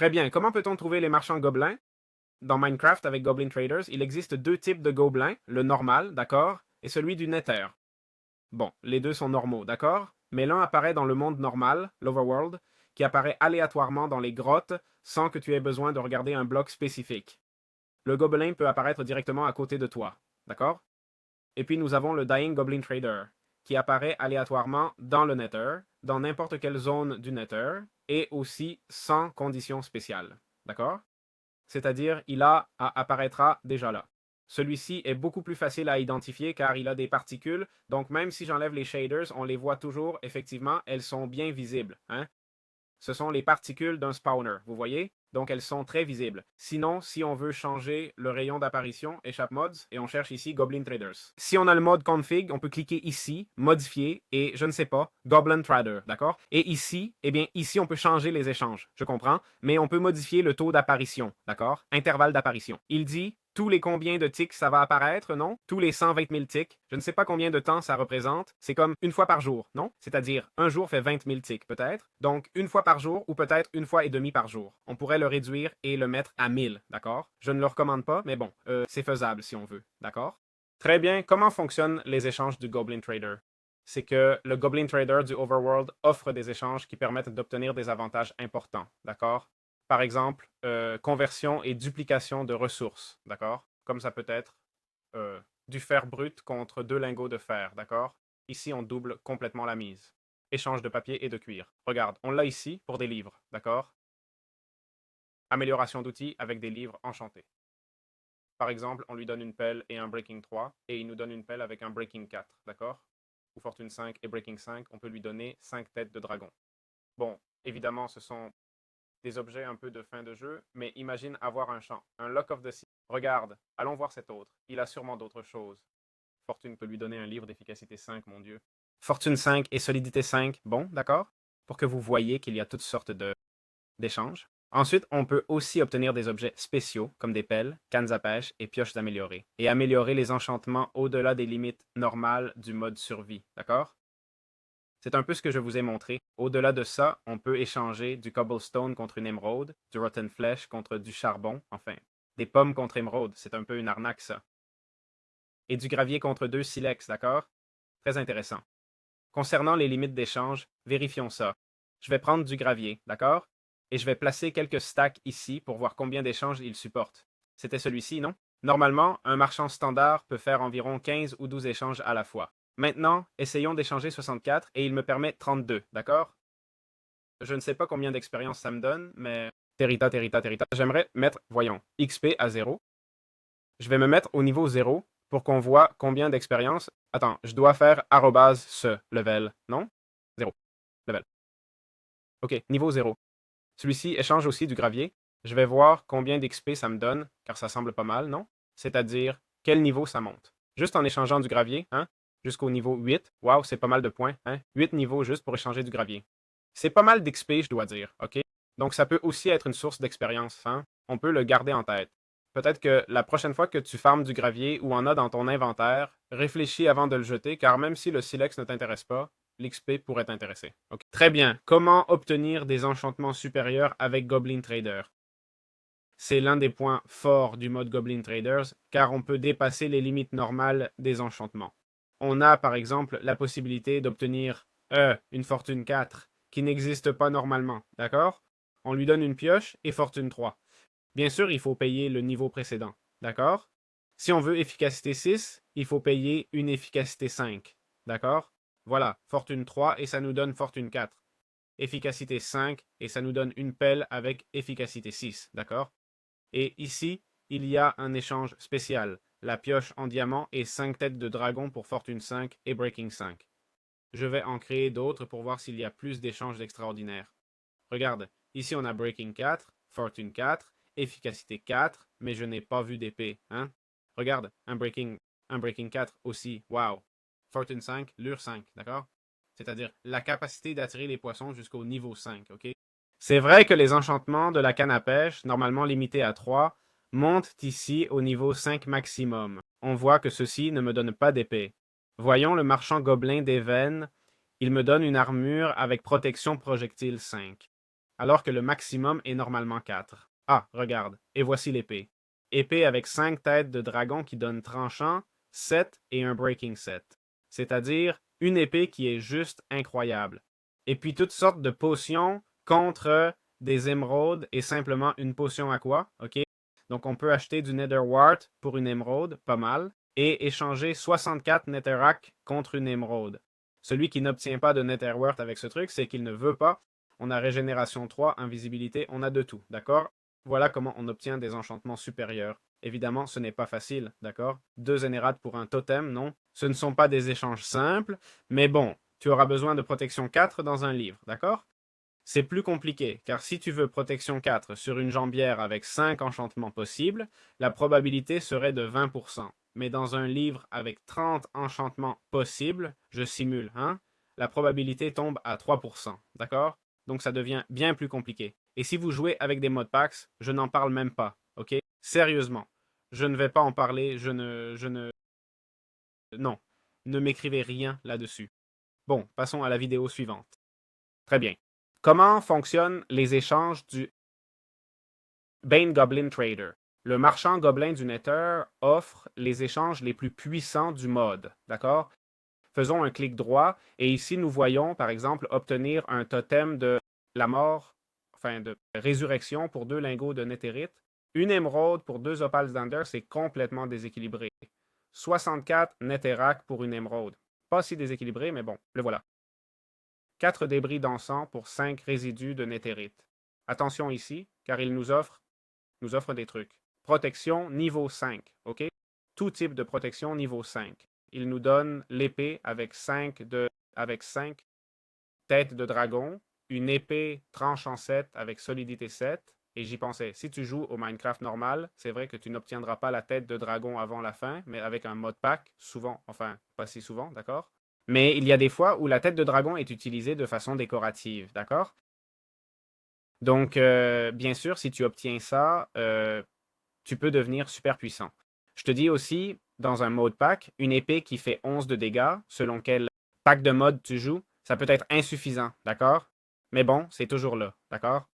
Très bien. Comment peut-on trouver les marchands gobelins? Dans Minecraft avec Goblin Traders, il existe deux types de gobelins, le normal, d'accord, et celui du Nether. Bon, les deux sont normaux, d'accord? Mais l'un apparaît dans le monde normal, l'Overworld, qui apparaît aléatoirement dans les grottes sans que tu aies besoin de regarder un bloc spécifique. Le gobelin peut apparaître directement à côté de toi, d'accord? Et puis nous avons le Dying Goblin Trader, qui apparaît aléatoirement dans le Nether, dans n'importe quelle zone du Nether, et aussi sans conditions spéciales, d'accord? C'est-à-dire apparaîtra déjà là. Celui-ci est beaucoup plus facile à identifier car il a des particules, donc même si j'enlève les shaders, on les voit toujours, effectivement, elles sont bien visibles. Hein? Ce sont les particules d'un spawner, vous voyez? Donc elles sont très visibles. Sinon, si on veut changer le rayon d'apparition, échappe mods, et on cherche ici Goblin Traders. Si on a le mode config, on peut cliquer ici, modifier, et je ne sais pas, Goblin Trader, d'accord? Et ici, eh bien, ici, on peut changer les échanges, je comprends, mais on peut modifier le taux d'apparition, d'accord? Intervalle d'apparition. Il dit tous les combien de ticks ça va apparaître, non? Tous les 120 000 ticks. Je ne sais pas combien de temps ça représente. C'est comme une fois par jour, non? C'est-à-dire, un jour fait 20 000 ticks, peut-être. Donc, une fois par jour ou peut-être une fois et demie par jour. On pourrait le réduire et le mettre à 1000, d'accord? Je ne le recommande pas, mais bon, c'est faisable si on veut, d'accord? Très bien. Comment fonctionnent les échanges du Goblin Trader? C'est que le Goblin Trader du Overworld offre des échanges qui permettent d'obtenir des avantages importants, d'accord? Par exemple, conversion et duplication de ressources, d'accord? Comme ça peut être du fer brut contre 2 lingots de fer, d'accord? Ici, on double complètement la mise. Échange de papier et de cuir. Regarde, on l'a ici pour des livres, d'accord? Amélioration d'outils avec des livres enchantés. Par exemple, on lui donne une pelle et un Breaking 3, et il nous donne une pelle avec un Breaking 4, d'accord? Ou Fortune 5 et Breaking 5, on peut lui donner 5 têtes de dragon. Bon, évidemment, ce sont des objets un peu de fin de jeu, mais imagine avoir un champ, un Lock of the Sea. Regarde, allons voir cet autre. Il a sûrement d'autres choses. Fortune peut lui donner un livre d'efficacité 5, mon Dieu. Fortune 5 et solidité 5, bon, d'accord? Pour que vous voyez qu'il y a toutes sortes d'échanges. Ensuite, on peut aussi obtenir des objets spéciaux, comme des pelles, cannes à pêche et pioches améliorées, et améliorer les enchantements au-delà des limites normales du mode survie, d'accord? C'est un peu ce que je vous ai montré. Au-delà de ça, on peut échanger du cobblestone contre une émeraude, du rotten flesh contre du charbon, enfin, des pommes contre émeraude, c'est un peu une arnaque ça. Et du gravier contre 2 silex, d'accord? Très intéressant. Concernant les limites d'échange, vérifions ça. Je vais prendre du gravier, d'accord? Et je vais placer quelques stacks ici pour voir combien d'échanges il supporte. C'était celui-ci, non? Normalement, un marchand standard peut faire environ 15 ou 12 échanges à la fois. Maintenant, essayons d'échanger 64 et il me permet 32, d'accord? Je ne sais pas combien d'expérience ça me donne, mais... Terita, terita, terita. J'aimerais mettre, voyons, XP à 0. Je vais me mettre au niveau 0 pour qu'on voit combien d'expérience. Attends, je dois faire arrobase ce level, non? 0. Level. OK, niveau 0. Celui-ci échange aussi du gravier. Je vais voir combien d'XP ça me donne, car ça semble pas mal, non? C'est-à-dire, quel niveau ça monte. Juste en échangeant du gravier, hein? Jusqu'au niveau 8. Waouh, c'est pas mal de points, hein? 8 niveaux juste pour échanger du gravier. C'est pas mal d'XP, je dois dire, OK? Donc ça peut aussi être une source d'expérience, hein? On peut le garder en tête. Peut-être que la prochaine fois que tu farmes du gravier ou en as dans ton inventaire, réfléchis avant de le jeter, car même si le silex ne t'intéresse pas, l'XP pourrait t'intéresser. Okay. Très bien. Comment obtenir des enchantements supérieurs avec Goblin Trader? C'est l'un des points forts du mode Goblin Traders, car on peut dépasser les limites normales des enchantements. On a par exemple la possibilité d'obtenir une fortune 4 qui n'existe pas normalement, d'accord? On lui donne une pioche et fortune 3. Bien sûr, il faut payer le niveau précédent, d'accord? Si on veut efficacité 6, il faut payer une efficacité 5, d'accord? Voilà, fortune 3 et ça nous donne fortune 4. Efficacité 5 et ça nous donne une pelle avec efficacité 6, d'accord? Et ici, il y a un échange spécial, la pioche en diamant et 5 têtes de dragon pour fortune 5 et breaking 5. Je vais en créer d'autres pour voir s'il y a plus d'échanges extraordinaires. Regarde, ici on a breaking 4, fortune 4, efficacité 4, mais je n'ai pas vu d'épée, hein? Regarde, un breaking 4 aussi, wow. Fortune 5, lure 5, d'accord? C'est-à-dire la capacité d'attirer les poissons jusqu'au niveau 5, ok? C'est vrai que les enchantements de la canne à pêche, normalement limités à 3, montent ici au niveau 5 maximum. On voit que ceci ne me donne pas d'épée. Voyons le marchand gobelin des veines. Il me donne une armure avec protection projectile 5. alors que le maximum est normalement 4. Ah, regarde, et voici l'épée. Épée avec 5 têtes de dragon qui donne tranchant, 7 et un breaking 7. C'est-à-dire une épée qui est juste incroyable. Et puis toutes sortes de potions contre des émeraudes et simplement une potion à quoi, ok? Donc on peut acheter du Netherwart pour une émeraude, pas mal, et échanger 64 Netherrack contre une émeraude. Celui qui n'obtient pas de Netherwart avec ce truc, c'est qu'il ne veut pas. On a régénération 3, invisibilité, on a de tout, d'accord? Voilà comment on obtient des enchantements supérieurs. Évidemment, ce n'est pas facile, d'accord? 2 énérades pour un totem, non? Ce ne sont pas des échanges simples, mais bon, tu auras besoin de protection 4 dans un livre, d'accord? C'est plus compliqué, car si tu veux protection 4 sur une jambière avec 5 enchantements possibles, la probabilité serait de 20%. Mais dans un livre avec 30 enchantements possibles, je simule, hein, la probabilité tombe à 3%, d'accord? Donc ça devient bien plus compliqué. Et si vous jouez avec des modpacks, je n'en parle même pas, ok? Sérieusement, je ne vais pas en parler, non, ne m'écrivez rien là-dessus. Bon, passons à la vidéo suivante. Très bien. Comment fonctionnent les échanges du Bane Goblin Trader? Le marchand gobelin du Nether offre les échanges les plus puissants du mode, d'accord? Faisons un clic droit et ici nous voyons par exemple obtenir un totem de la mort, enfin de résurrection pour 2 lingots de netherite. Une émeraude pour 2 opales d'Ender, c'est complètement déséquilibré. 64 netherrack pour une émeraude. Pas si déséquilibré, mais bon, le voilà. 4 débris d'encens pour 5 résidus de netherite. Attention ici, car il nous offre des trucs. Protection niveau 5, ok? Tout type de protection niveau 5. Il nous donne l'épée avec 5 têtes de dragon, une épée tranche en 7 avec solidité 7. Et j'y pensais, si tu joues au Minecraft normal, c'est vrai que tu n'obtiendras pas la tête de dragon avant la fin, mais avec un mode pack, souvent, enfin, pas si souvent, d'accord? Mais il y a des fois où la tête de dragon est utilisée de façon décorative, d'accord? Donc, bien sûr, si tu obtiens ça, tu peux devenir super puissant. Je te dis aussi, dans un mode pack, une épée qui fait 11 de dégâts, selon quel pack de mode tu joues, ça peut être insuffisant, d'accord? Mais bon, c'est toujours là, d'accord?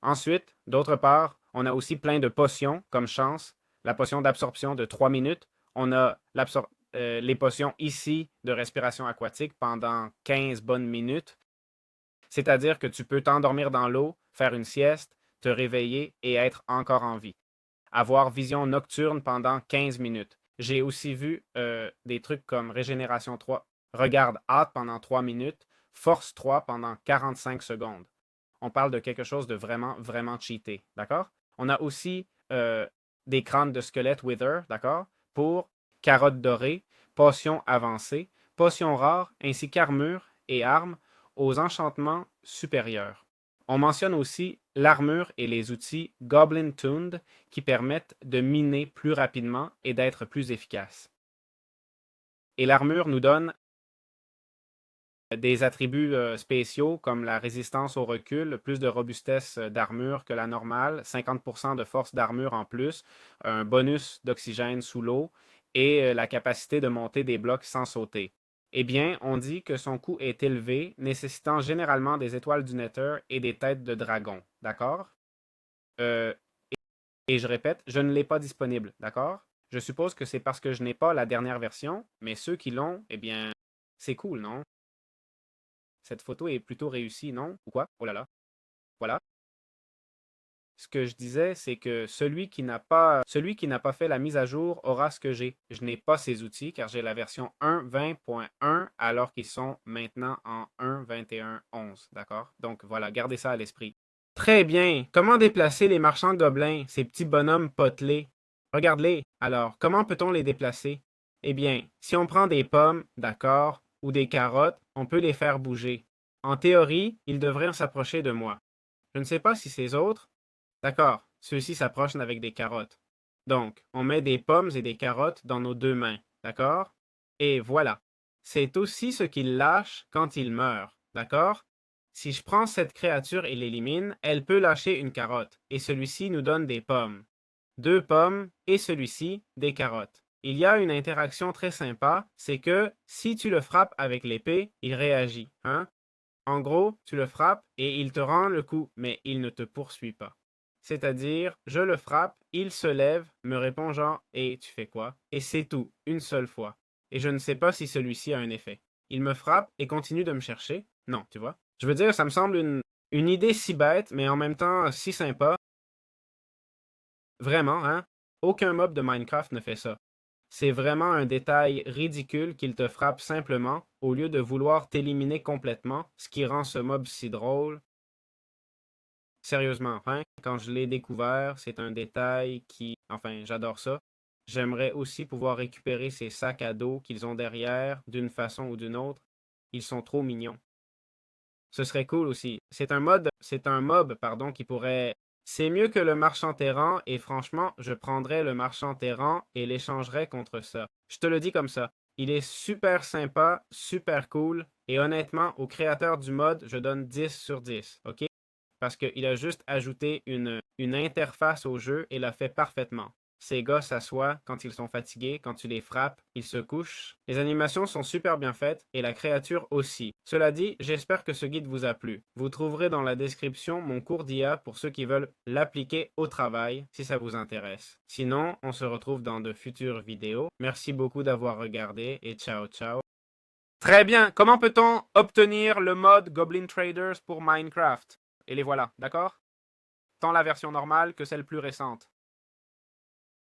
Ensuite, d'autre part, on a aussi plein de potions comme chance. La potion d'absorption de 3 minutes. On a les potions ici de respiration aquatique pendant 15 bonnes minutes. C'est-à-dire que tu peux t'endormir dans l'eau, faire une sieste, te réveiller et être encore en vie. Avoir vision nocturne pendant 15 minutes. J'ai aussi vu des trucs comme Régénération 3, regarde hâte pendant 3 minutes, Force 3 pendant 45 secondes. On parle de quelque chose de vraiment, vraiment cheaté, d'accord? On a aussi des crânes de squelette Wither, d'accord? Pour carottes dorées, potions avancées, potions rares, ainsi qu'armure et armes aux enchantements supérieurs. On mentionne aussi l'armure et les outils Goblin Tuned qui permettent de miner plus rapidement et d'être plus efficaces. Et l'armure nous donne des attributs spéciaux comme la résistance au recul, plus de robustesse d'armure que la normale, 50% de force d'armure en plus, un bonus d'oxygène sous l'eau et la capacité de monter des blocs sans sauter. Eh bien, on dit que son coût est élevé, nécessitant généralement des étoiles du Nether et des têtes de dragon. D'accord? Euh, et je répète, je ne l'ai pas disponible. D'accord? Je suppose que c'est parce que je n'ai pas la dernière version, mais ceux qui l'ont, eh bien, c'est cool, non? Cette photo est plutôt réussie, non? Ou quoi? Oh là là. Voilà. Ce que je disais, c'est que celui qui n'a pas fait la mise à jour aura ce que j'ai. Je n'ai pas ces outils car j'ai la version 1.20.1 alors qu'ils sont maintenant en 1.21.11. D'accord? Donc voilà, gardez ça à l'esprit. Très bien. Comment déplacer les marchands gobelins, ces petits bonhommes potelés? Regarde-les. Alors, comment peut-on les déplacer? Eh bien, si on prend des pommes, d'accord, ou des carottes, on peut les faire bouger. En théorie, ils devraient s'approcher de moi. Je ne sais pas si ces autres. D'accord, ceux-ci s'approchent avec des carottes. Donc, on met des pommes et des carottes dans nos 2 mains. D'accord? Et voilà. C'est aussi ce qu'ils lâchent quand ils meurent. D'accord? Si je prends cette créature et l'élimine, elle peut lâcher une carotte, et celui-ci nous donne des pommes. 2 pommes, et celui-ci, des carottes. Il y a une interaction très sympa, c'est que si tu le frappes avec l'épée, il réagit. Hein? En gros, tu le frappes et il te rend le coup, mais il ne te poursuit pas. C'est-à-dire, je le frappe, il se lève, me répond genre «Et tu fais quoi?» Et c'est tout, une seule fois. Et je ne sais pas si celui-ci a un effet. Il me frappe et continue de me chercher. Non, tu vois. Je veux dire, ça me semble une idée si bête, mais en même temps si sympa. Vraiment, hein? Aucun mob de Minecraft ne fait ça. C'est vraiment un détail ridicule qu'il te frappe simplement, au lieu de vouloir t'éliminer complètement, ce qui rend ce mob si drôle. Sérieusement, enfin, quand je l'ai découvert, c'est un détail qui, enfin, j'adore ça. J'aimerais aussi pouvoir récupérer ces sacs à dos qu'ils ont derrière, d'une façon ou d'une autre. Ils sont trop mignons. Ce serait cool aussi. C'est un mob, pardon, qui pourrait. C'est mieux que le marchand errant, et franchement, je prendrais le marchand errant et l'échangerais contre ça. Je te le dis comme ça. Il est super sympa, super cool, et honnêtement, au créateur du mod, je donne 10 sur 10, ok? Parce qu'il a juste ajouté une interface au jeu et l'a fait parfaitement. Ces gars s'assoient quand ils sont fatigués, quand tu les frappes, ils se couchent. Les animations sont super bien faites et la créature aussi. Cela dit, j'espère que ce guide vous a plu. Vous trouverez dans la description mon cours d'IA pour ceux qui veulent l'appliquer au travail si ça vous intéresse. Sinon, on se retrouve dans de futures vidéos. Merci beaucoup d'avoir regardé et ciao ciao. Très bien, comment peut-on obtenir le mode Goblin Traders pour Minecraft? Et les voilà, d'accord? Tant la version normale que celle plus récente.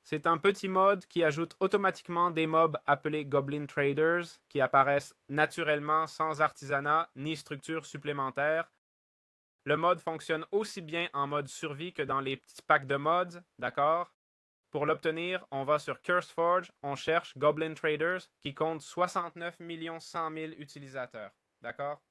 C'est un petit mode qui ajoute automatiquement des mobs appelés Goblin Traders qui apparaissent naturellement sans artisanat ni structure supplémentaire. Le mode fonctionne aussi bien en mode survie que dans les petits packs de mods, d'accord? Pour l'obtenir, on va sur CurseForge, on cherche Goblin Traders qui compte 69 100 000 utilisateurs, d'accord?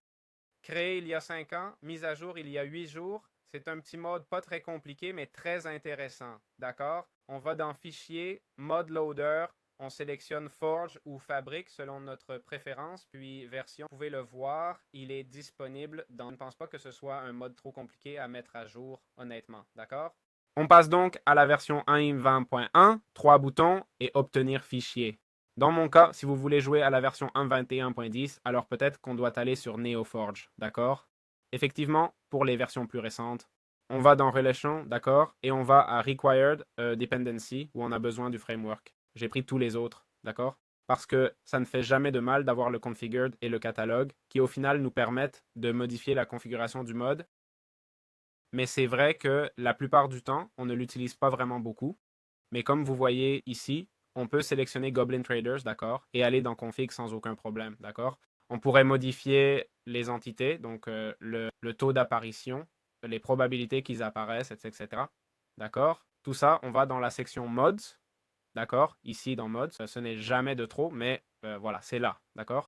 Créé il y a 5 ans, mise à jour il y a 8 jours. C'est un petit mode pas très compliqué, mais très intéressant. D'accord? On va dans Fichier, Mode Loader, on sélectionne Forge ou Fabrique selon notre préférence, puis Version. Vous pouvez le voir, il est disponible dans... Je ne pense pas que ce soit un mode trop compliqué à mettre à jour, honnêtement. D'accord? On passe donc à la version 1.20.1, 3 boutons et Obtenir fichier. Dans mon cas, si vous voulez jouer à la version 1.21.10, alors peut-être qu'on doit aller sur NeoForge, d'accord? Effectivement, pour les versions plus récentes, on va dans Relation, d'accord? Et on va à Required Dependency, où on a besoin du framework. J'ai pris tous les autres, d'accord? Parce que ça ne fait jamais de mal d'avoir le configured et le catalogue, qui au final nous permettent de modifier la configuration du mode. Mais c'est vrai que la plupart du temps, on ne l'utilise pas vraiment beaucoup. Mais comme vous voyez ici, on peut sélectionner Goblin Traders, d'accord, et aller dans Config sans aucun problème, d'accord. On pourrait modifier les entités, donc le taux d'apparition, les probabilités qu'ils apparaissent, etc. D'accord. Tout ça, on va dans la section Mods, d'accord, ici dans Mods. Ce n'est jamais de trop, mais voilà, c'est là, d'accord.